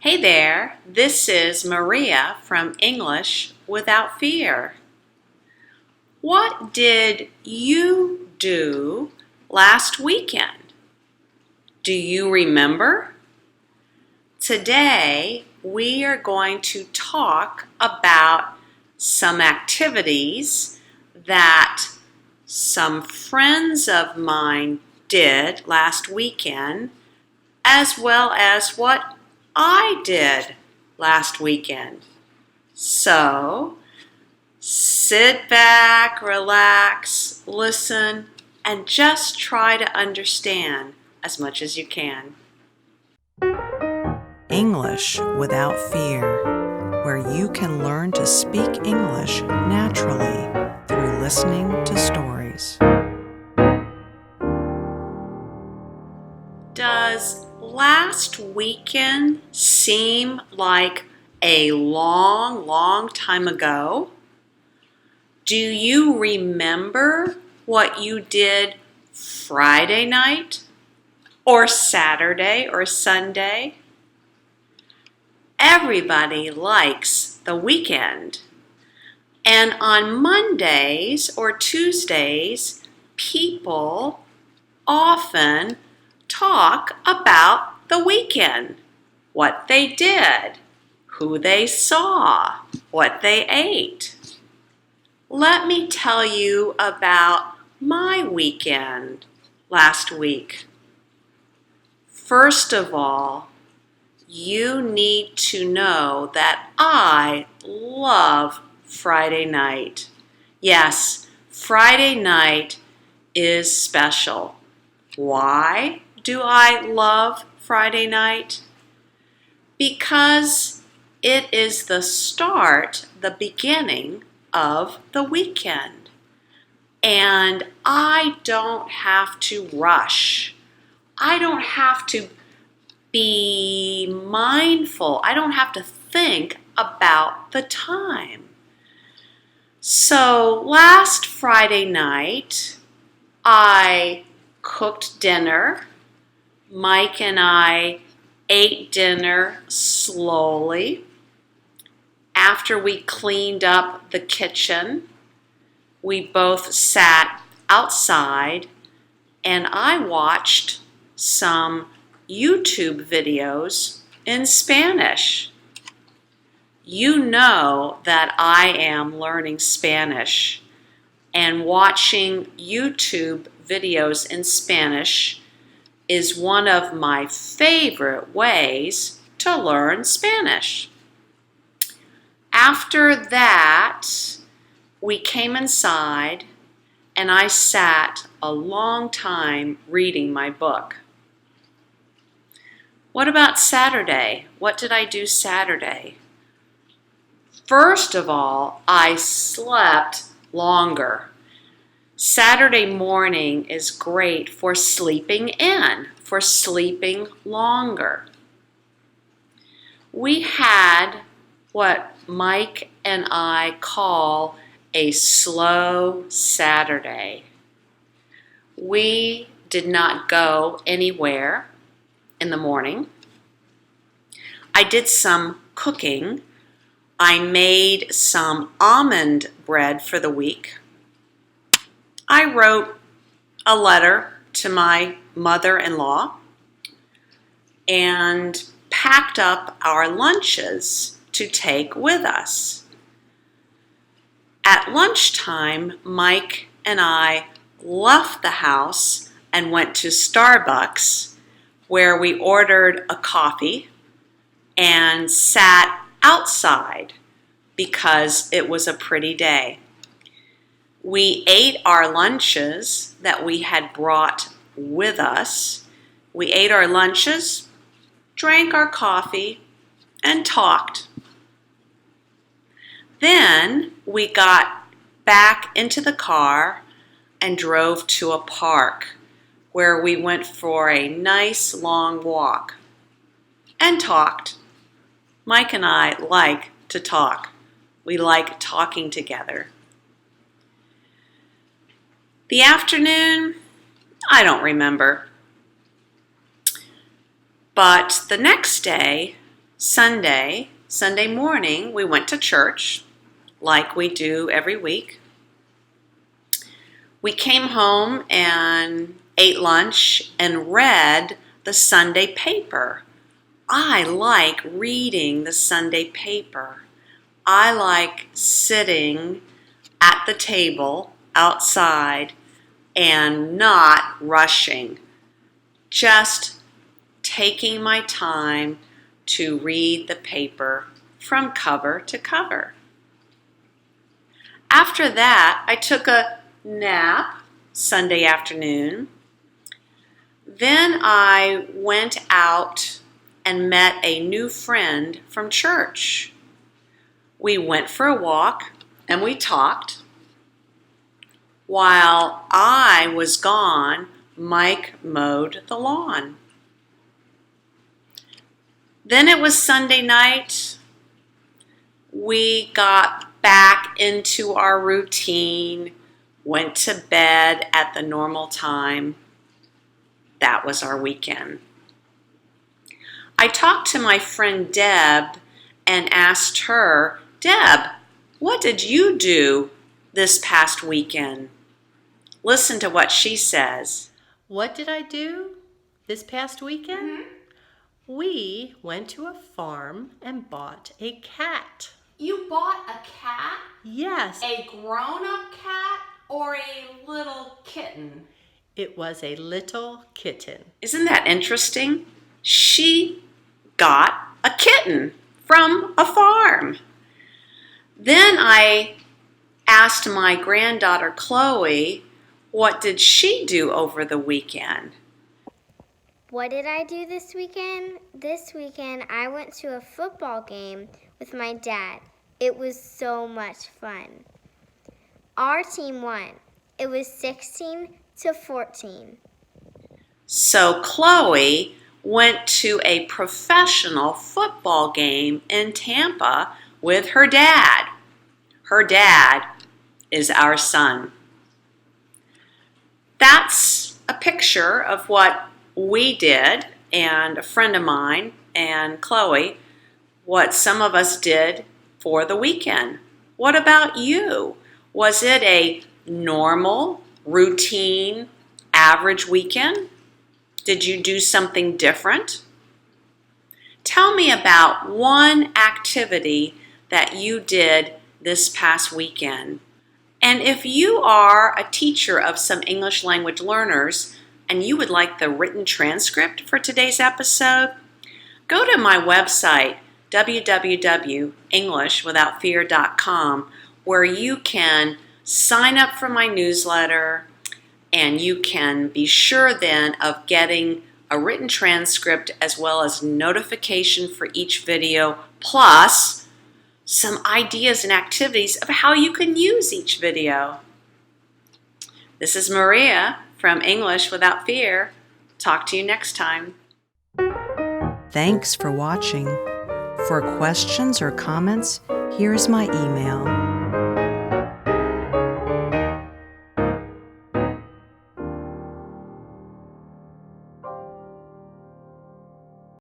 Hey there, this is Maria from English Without Fear. What did you do last weekend? Do you remember? Today we are going to talk about some activities that some friends of mine did last weekend, as well as what I did last weekend. So, sit back, relax, listen, and just try to understand as much as you can. English Without Fear, where you can learn to speak English naturally through listening to stories. Does last weekend seem like a long time ago? Do you remember what you did Friday night or Saturday or Sunday? Everybody likes the weekend. And on Mondays or Tuesdays, people often talk about the weekend, what they did, who they saw, what they ate. Let me tell you about my weekend last week. First of all, you need to know that I love Friday night. Yes, Friday night is special. Why do I love Friday night? Because it is the start, the beginning of the weekend. And I don't have to rush. I don't have to be mindful. I don't have to think about the time. So last Friday night, I cooked dinner. Mike and I ate dinner slowly. After we cleaned up the kitchen, we both sat outside and I watched some YouTube videos in Spanish. You know that I am learning Spanish, and watching YouTube videos in Spanish is one of my favorite ways to learn Spanish. After that, we came inside and I sat a long time reading my book. What about Saturday? What did I do Saturday? First of all, I slept longer. Saturday morning is great for sleeping in, for sleeping longer. We had what Mike and I call a slow Saturday. We did not go anywhere in the morning. I did some cooking. I made some almond bread for the week. I wrote a letter to my mother-in-law and packed up our lunches to take with us. At lunchtime, Mike and I left the house and went to Starbucks, where we ordered a coffee and sat outside because it was a pretty day. We ate our lunches that we had brought with us. We ate our lunches, drank our coffee, and talked. Then we got back into the car and drove to a park where we went for a nice long walk and talked. Mike and I like to talk. We like talking together. The afternoon, I don't remember. But the next day, Sunday morning, we went to church like we do every week. We came home and ate lunch and read the Sunday paper. I like reading the Sunday paper. I like sitting at the table outside and not rushing, just taking my time to read the paper from cover to cover. After that, I took a nap Sunday afternoon. Then I went out and met a new friend from church. We went for a walk and we talked. While I was gone, Mike mowed the lawn. Then it was Sunday night. We got back into our routine, went to bed at the normal time. That was our weekend. I talked to my friend Deb and asked her, Deb, what did you do this past weekend? Listen to what she says. What did I do this past weekend? We went to a farm and bought a cat. You bought a cat? Yes, A grown-up cat or a little kitten? it was a little kitten. Isn't that interesting? She got a kitten from a farm. Then I asked my granddaughter Chloe, what did she do over the weekend? What did I do this weekend? This weekend I went to a football game with my dad. It was so much fun. Our team won. It was 16-14. So Chloe went to a professional football game in Tampa with her dad. Her dad is our son. That's a picture of what we did, and a friend of mine and Chloe, what some of us did for the weekend. What about you? Was it a normal, routine, average weekend? Did you do something different? Tell me about one activity that you did this past weekend. And if you are a teacher of some English language learners and you would like the written transcript for today's episode, go to my website, www.englishwithoutfear.com, where you can sign up for my newsletter and you can be sure then of getting a written transcript as well as notification for each video, plus some ideas and activities of how you can use each video. This is Maria from English Without Fear. Talk to you next time. Thanks for watching. For questions or comments, here's my email